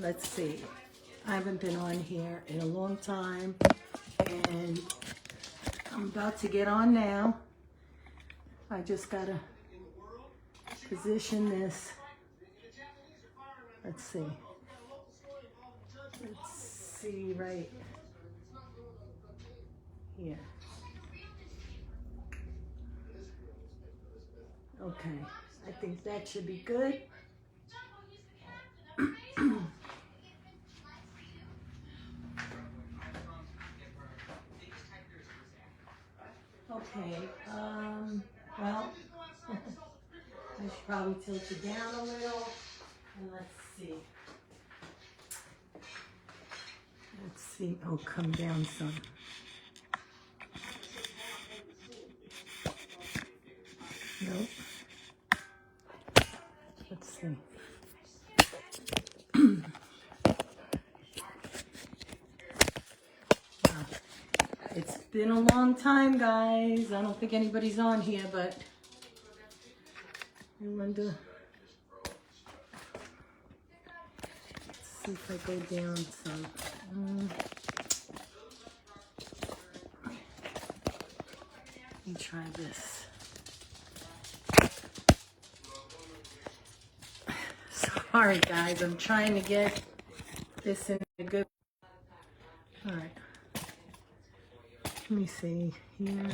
Let's see. I haven't been on here in a long time, and I'm about to get on now. I just gotta position this. Let's see. Let's see right here. Okay, I think that should be good. Okay, well, I should probably tilt it down a little, and let's see. Let's see, oh, come down some. Nope. Let's see. It's been a long time, guys. I don't think anybody's on here, but I wonder. Let's see if I go down some. Let me try this. Sorry, guys. I'm trying to get this in a good. All right. Let me see here.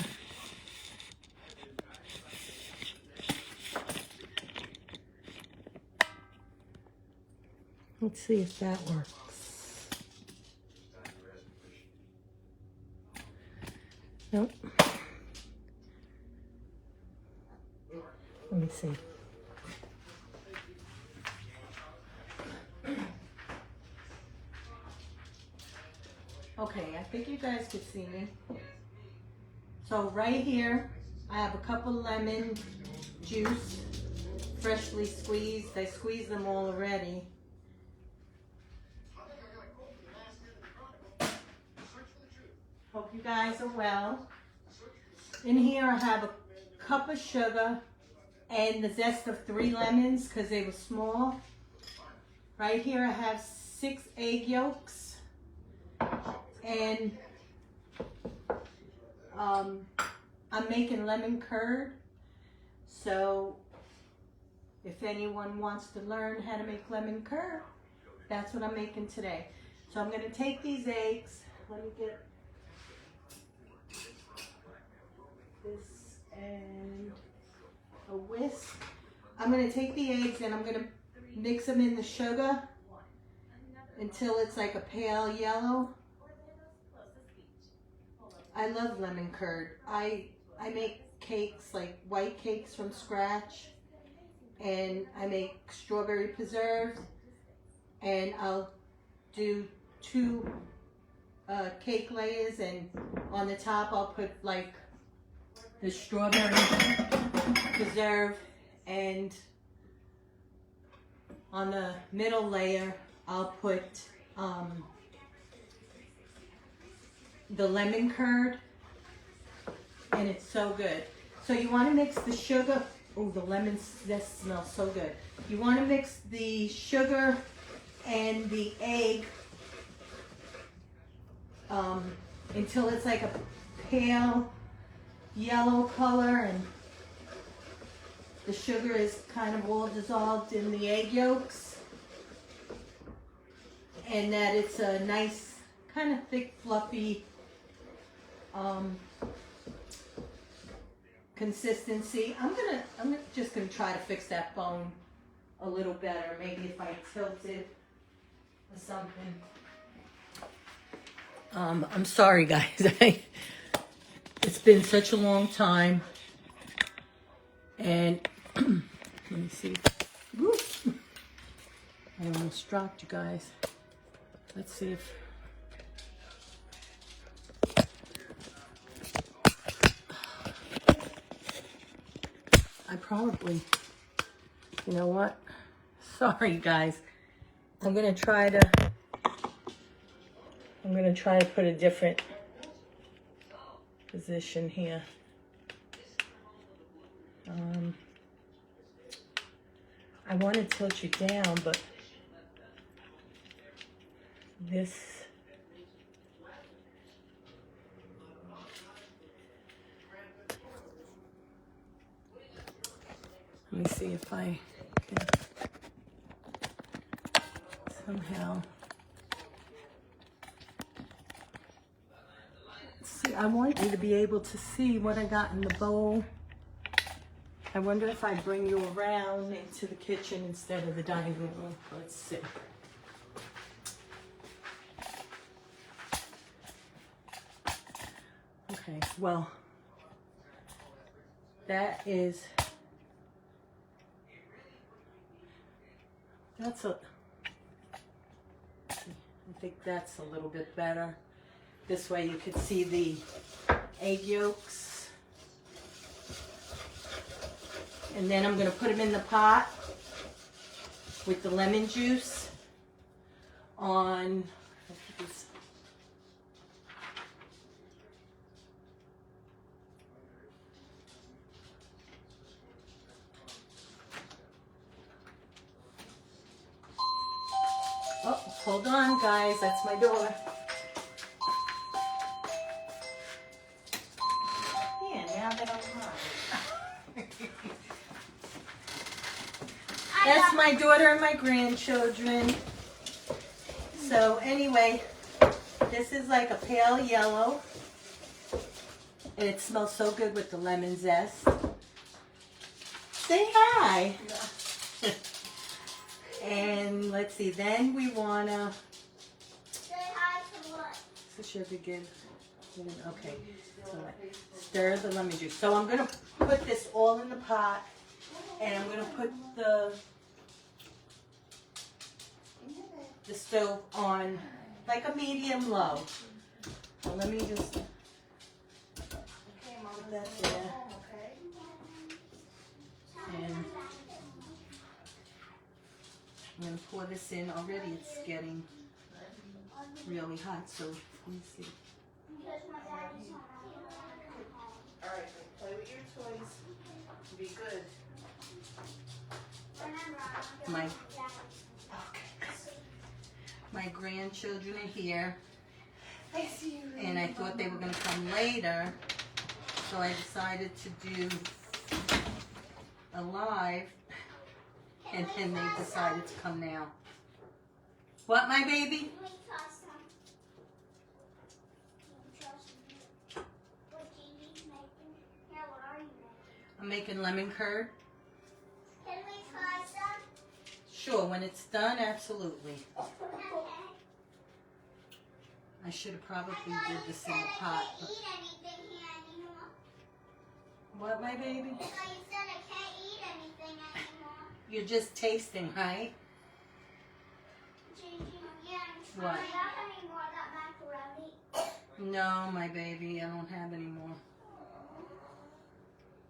Let's see if that works. Nope. Let me see. Okay, I think you guys could see me. So right here, I have a cup of lemon juice, freshly squeezed. I squeezed them all already. Hope you guys are well. In here I have a cup of sugar and the zest of 3 lemons because they were small. Right here I have 6 egg yolks. And I'm making lemon curd. So if anyone wants to learn how to make lemon curd, that's what I'm making today. So I'm going to take these eggs. Let me get this and a whisk. I'm going to take the eggs and I'm going to mix them in the sugar until it's like a pale yellow. I love lemon curd. I make cakes, like white cakes from scratch, and I make strawberry preserves, and I'll do 2 cake layers, and on the top I'll put like the strawberry preserve, and on the middle layer I'll put the lemon curd, and it's so good. So you want to mix the sugar. Oh, the lemon zest smells so good. You want to mix the sugar and the egg until it's like a pale yellow color, and the sugar is kind of all dissolved in the egg yolks, and that it's a nice kind of thick, fluffy consistency. I'm just gonna try to fix that bone a little better. Maybe if I tilt it or something. I'm sorry, guys. It's been such a long time, and let me see. Whoop. I almost dropped you guys. Let's see if. I probably, you know what? Sorry, guys. I'm gonna try to put a different position here. I want to tilt you down, but this. Let me see if I can somehow. See, I want you to be able to see what I got in the bowl. I wonder if I bring you around into the kitchen instead of the dining room. Let's see. Okay, well, that's I think that's a little bit better. This way you could see the egg yolks. And then I'm going to put them in the pot with the lemon juice on, oh, hold on guys, that's my door. Yeah, now that I'm home. That's my daughter and my grandchildren. So anyway, this is like a pale yellow. And it smells so good with the lemon zest. Say hi. And let's see, then we wanna Say hi to what? so should begin. Okay. So stir the lemon juice. So I'm gonna put this all in the pot, and I'm gonna put the stove on like a medium low. So let me just put that there. And I'm going to pour this in. Already it's getting really hot, so let me see. Alright, play with your toys. Be good. My grandchildren are here. I see you. And I thought they were going to come later, so I decided to do a live, and then they decided to come now. What, my baby? Can we toss some? What Gigi's making? Yeah, what are you making? I'm making lemon curd. Can we try some? Sure, when it's done, absolutely. Okay. I should have probably I thought did you this said in the I pot. can't eat anything here anymore. What, my baby? I thought you said I can't eat anything anymore. You're just tasting, right? Gigi, yeah, I'm What? trying. Do you have any more of that macaroni? No, my baby, I don't have any more.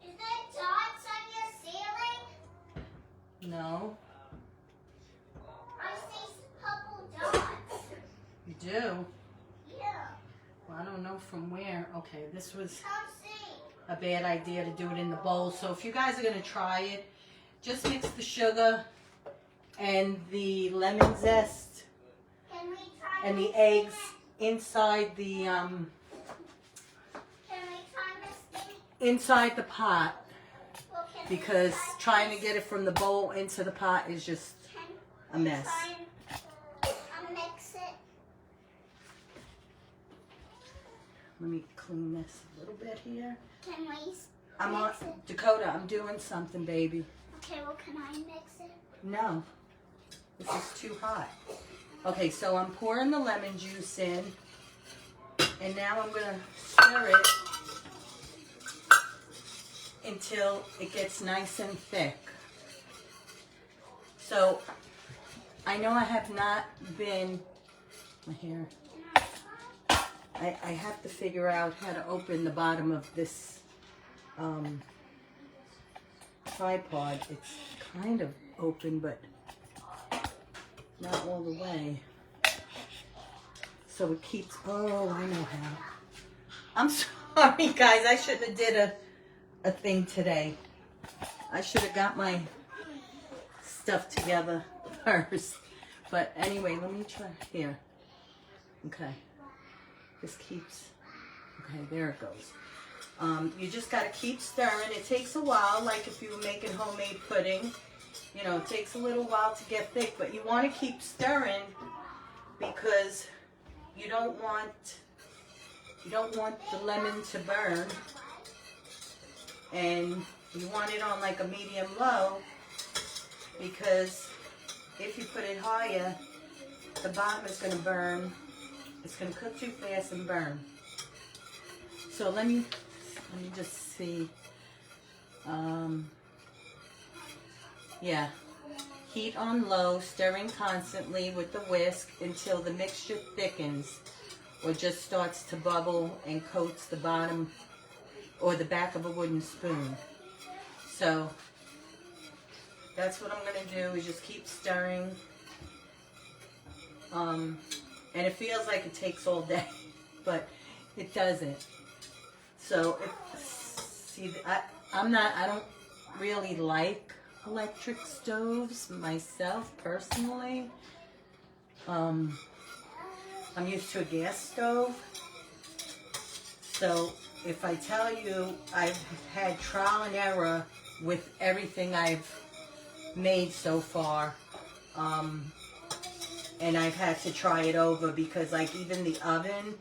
Is there dots on your ceiling? No, I see purple dots. you do? Yeah. Well, I don't know from where. Okay, this was Come see. a bad idea to do it in the bowl. So if you guys are going to try it, just mix the sugar and the lemon zest Can we try and the this eggs thing? inside the Can we try this thing? inside the pot, Well, can because we try trying to this? get it from the bowl into the pot is just Can a we mess. try and mix it? Let me clean this a little bit here. Can we I'm on mix it? Dakota. I'm doing something, baby. Okay, well, can I mix it? No, this is too hot. Okay, so I'm pouring the lemon juice in, and now I'm gonna stir it until it gets nice and thick. So I know I have not been, my hair, I have to figure out how to open the bottom of this tripod. It's kind of open, but not all the way. So it keeps, oh, I know how. I'm sorry, guys. I shouldn't have did a thing today. I should have got my stuff together first. But anyway, let me try here. Okay. This keeps, okay, there it goes. You just gotta keep stirring. It takes a while, like if you were making homemade pudding. You know, it takes a little while to get thick, but you want to keep stirring because you don't want the lemon to burn, and you want it on like a medium low, because if you put it higher, the bottom is going to burn. It's going to cook too fast and burn. So let me just see. Yeah, heat on low, stirring constantly with the whisk until the mixture thickens or just starts to bubble and coats the bottom or the back of a wooden spoon. So that's what I'm going to do, is just keep stirring. And it feels like it takes all day, but it doesn't. So, I don't really like electric stoves myself personally. I'm used to a gas stove. So if I tell you I've had trial and error with everything I've made so far, and I've had to try it over, because like even the oven,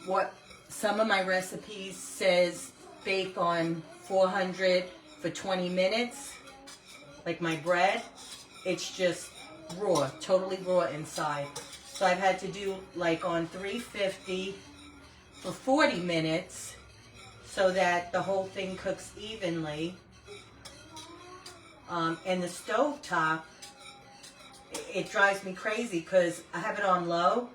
what some of my recipes says bake on 400 for 20 minutes, like my bread, it's just raw, totally raw inside. So I've had to do like on 350 for 40 minutes so that the whole thing cooks evenly. And the stove top, it drives me crazy because I have it on low,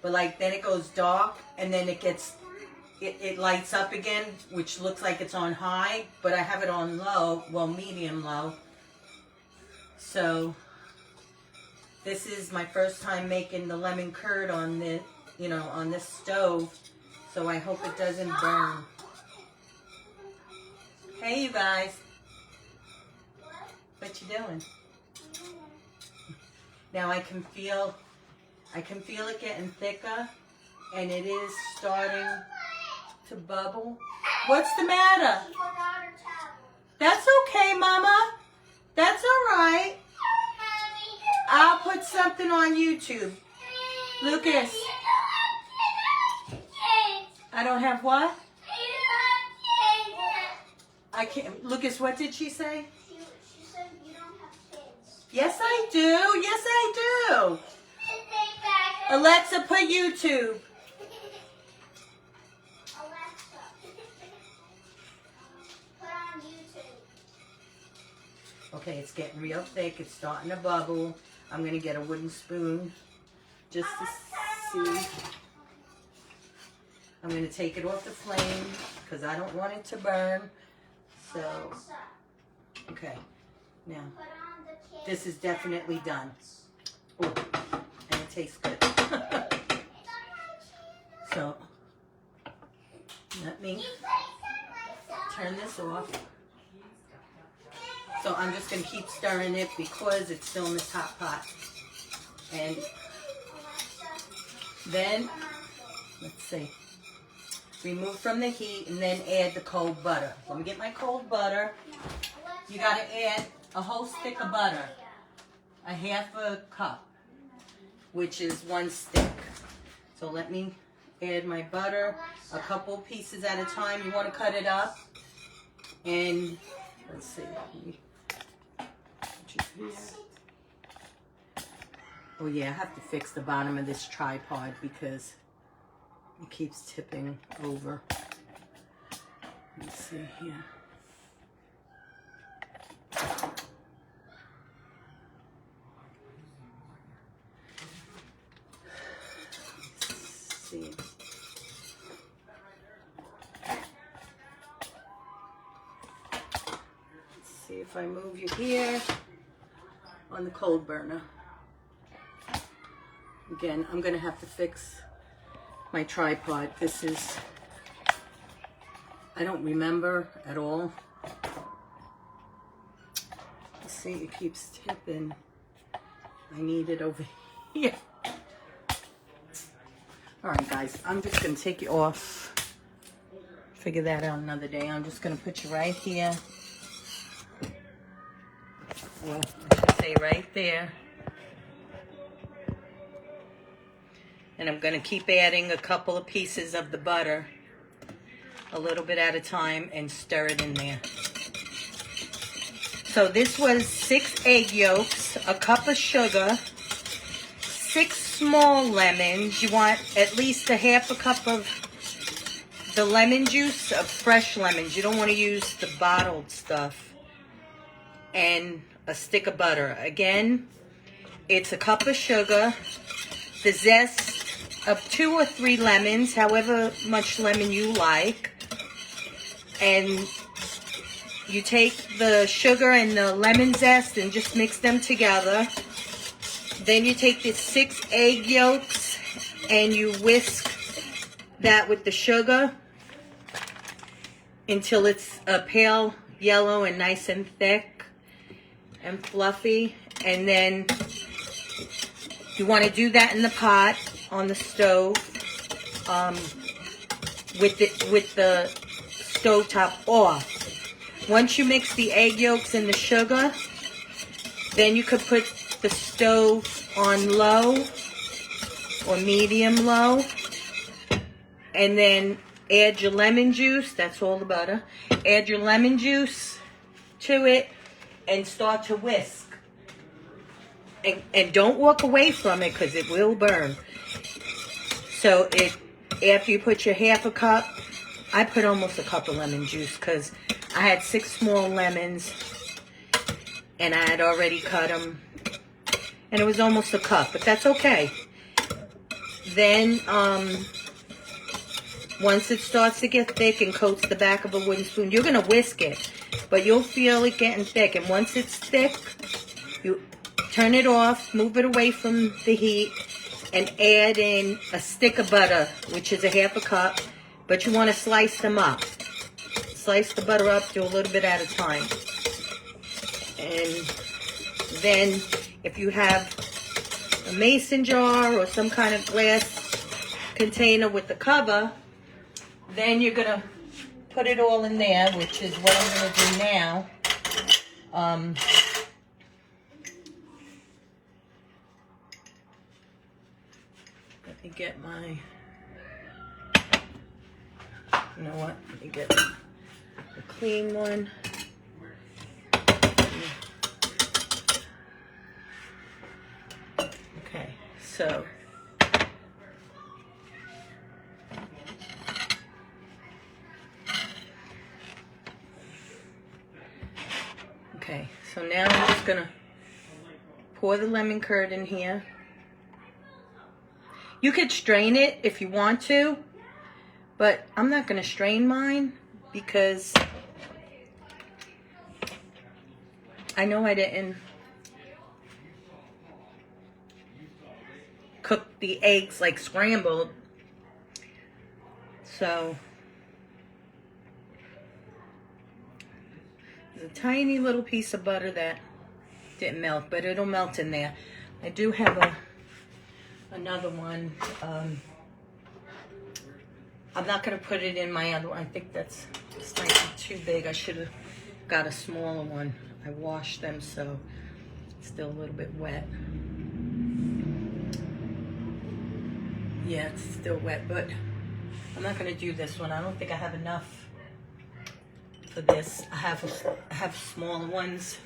but like then it goes dark and then it lights up again, which looks like it's on high, but I have it on low, well, medium low. So this is my first time making the lemon curd on the, on this stove. So I hope it doesn't burn. Hey, you guys. What you doing? Now I can feel it getting thicker, and it is starting to bubble. What's the matter? That's okay, Mama. That's all right. I'll put something on YouTube. Lucas. I don't have what? I can't. Lucas, what did she say? She said you don't have kids. Yes, I do. Yes, I do. Alexa, put YouTube. Alexa, put on YouTube. Okay, it's getting real thick. It's starting to bubble. I'm going to get a wooden spoon just to see. I'm going to take it off the flame because I don't want it to burn. So, Alexa, okay. Now, put on the kids. this is definitely done. Ooh, and it tastes good. So, let me turn this off. So I'm just going to keep stirring it because it's still in the top pot. And then, let's see, remove from the heat and then add the cold butter. Let me get my cold butter. You got to add a whole stick of butter, a half a cup, which is 1 stick. So let me add my butter, a couple pieces at a time. You want to cut it up. And let's see. Oh yeah, I have to fix the bottom of this tripod because it keeps tipping over. Let's see here. Let's see. See if I move you here on the cold burner. Again, I'm going to have to fix my tripod. This is, I don't remember at all. Let's see, it keeps tipping. I need it over here. All right, guys, I'm just going to take you off. Figure that out another day. I'm just going to put you right here. Well, I should say right there. And I'm going to keep adding a couple of pieces of the butter, a little bit at a time, and stir it in there. So this was 6 egg yolks, a cup of sugar, 6 small lemons. You want at least a half a cup of the lemon juice, of fresh lemons. You don't want to use the bottled stuff. And a stick of butter. Again, it's a cup of sugar, the zest of 2 or 3 lemons, however much lemon you like. And you take the sugar and the lemon zest and just mix them together. Then you take the 6 egg yolks and you whisk that with the sugar until it's a pale yellow and nice and thick and fluffy. And then you want to do that in the pot on the stove with the stove top off. Once you mix the egg yolks and the sugar, then you could put the stove on low or medium low, and then add your lemon juice. That's all the butter. Add your lemon juice to it and start to whisk. And don't walk away from it because it will burn. So after you put your half a cup, I put almost a cup of lemon juice because I had 6 small lemons and I had already cut them. And it was almost a cup, but that's okay. Then, once it starts to get thick and coats the back of a wooden spoon, you're going to whisk it, but you'll feel it getting thick. And once it's thick, you turn it off, move it away from the heat, and add in a stick of butter, which is a half a cup, but you want to slice them up. Slice the butter up, do a little bit at a time. And then if you have a mason jar or some kind of glass container with the cover, then you're going to put it all in there, which is what I'm going to do now. Let me get my, you know what, let me get a clean one. Okay, so now I'm just gonna pour the lemon curd in here. You could strain it if you want to, but I'm not gonna strain mine because I know I didn't cook the eggs like scrambled. So there's a tiny little piece of butter that didn't melt, but it'll melt in there. I do have another one. I'm not going to put it in my other one. I think that's slightly too big. I should have got a smaller one. I washed them, so it's still a little bit wet. Yeah, it's still wet, but I'm not going to do this one. I don't think I have enough for this. I have smaller ones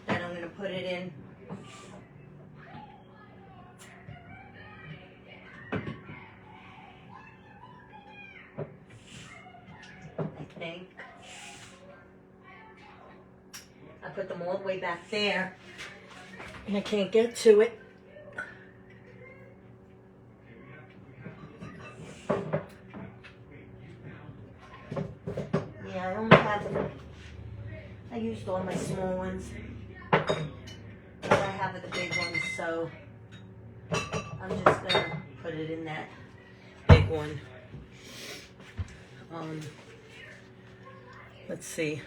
that I'm going to put it in. I think. I put them all the way back there and I can't get to it. Yeah, I only have, I used all my small ones, but I have the big ones, so I'm just gonna put it in that big one. Let's see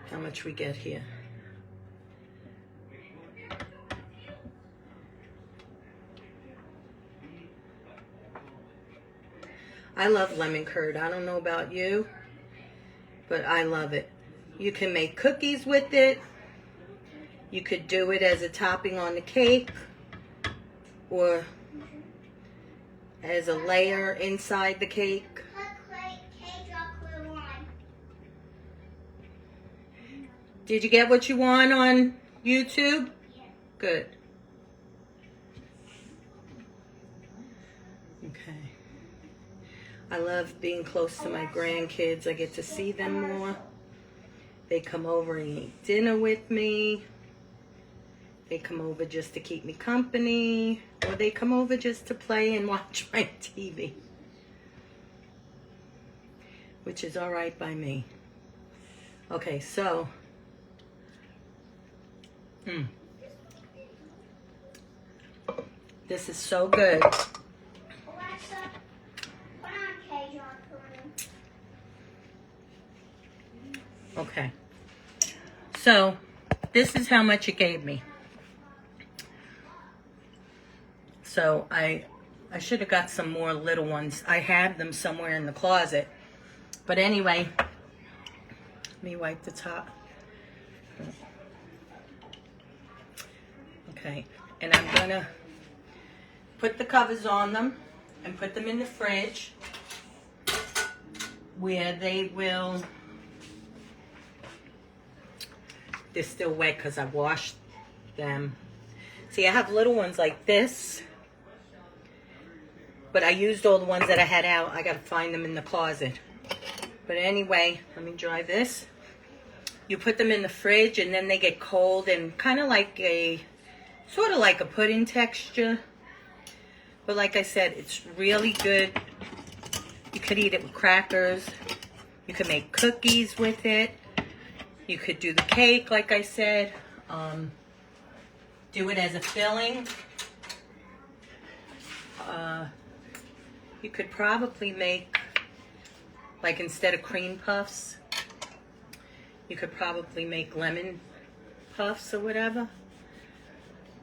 how much we get here. I love lemon curd. I don't know about you, but I love it. You can make cookies with it. You could do it as a topping on the cake or as a layer inside the cake. Did you get what you want on YouTube? Yeah. Good. Okay. I love being close to my grandkids. I get to see them more. They come over and eat dinner with me. They come over just to keep me company. Or they come over just to play and watch my TV. Which is all right by me. Okay, so... This is so good. Alexa, put on Cajun pudding. Okay. So, this is how much it gave me. So, I should have got some more little ones. I have them somewhere in the closet. But anyway, let me wipe the top. Okay, and I'm gonna put the covers on them and put them in the fridge where they will, they're still wet because I washed them. See, I have little ones like this, but I used all the ones that I had out. I gotta find them in the closet. But anyway, let me dry this. You put them in the fridge and then they get cold and kind of like a, sort of like a pudding texture. But like I said, it's really good. You could eat it with crackers. You could make cookies with it. You could do the cake, like I said. Do it as a filling. You could probably make, like instead of cream puffs, you could probably make lemon puffs or whatever.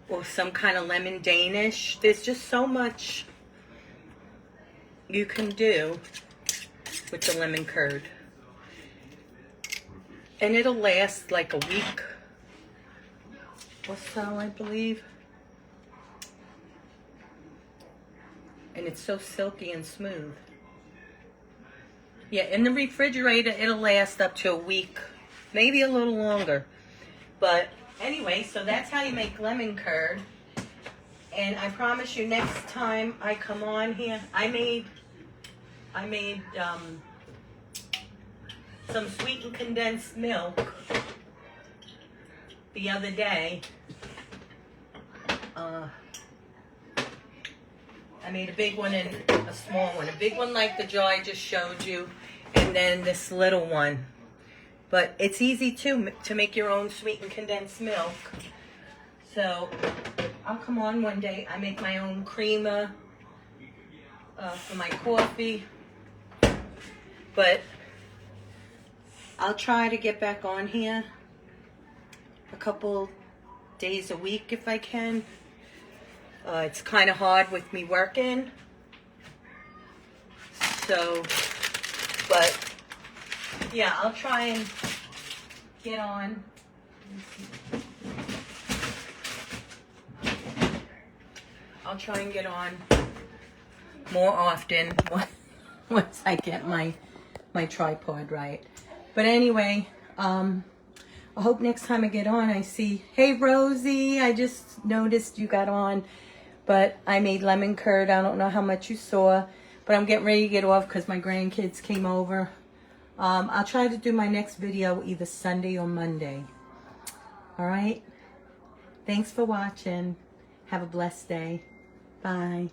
Or some kind of lemon Danish. There's just so much you can do with the lemon curd. And it'll last like a week or so, I believe. And it's so silky and smooth. Yeah, in the refrigerator, it'll last up to a week. Maybe a little longer. But anyway, so that's how you make lemon curd. And I promise you, next time I come on here, I made some sweetened condensed milk the other day. I made a big one and a small one. A big one like the jar I just showed you, and then this little one. But it's easy too to make your own sweetened condensed milk. So I'll come on one day. I make my own creamer for my coffee. But I'll try to get back on here a couple days a week if I can. It's kind of hard with me working. So, but yeah, I'll try and get on. I'll try and get on more often once I get my tripod right. But anyway, I hope next time I get on I see, hey Rosie, I just noticed you got on. But I made lemon curd. I don't know how much you saw, but I'm getting ready to get off because my grandkids came over. I'll try to do my next video either Sunday or Monday. All right? Thanks for watching. Have a blessed day. Bye.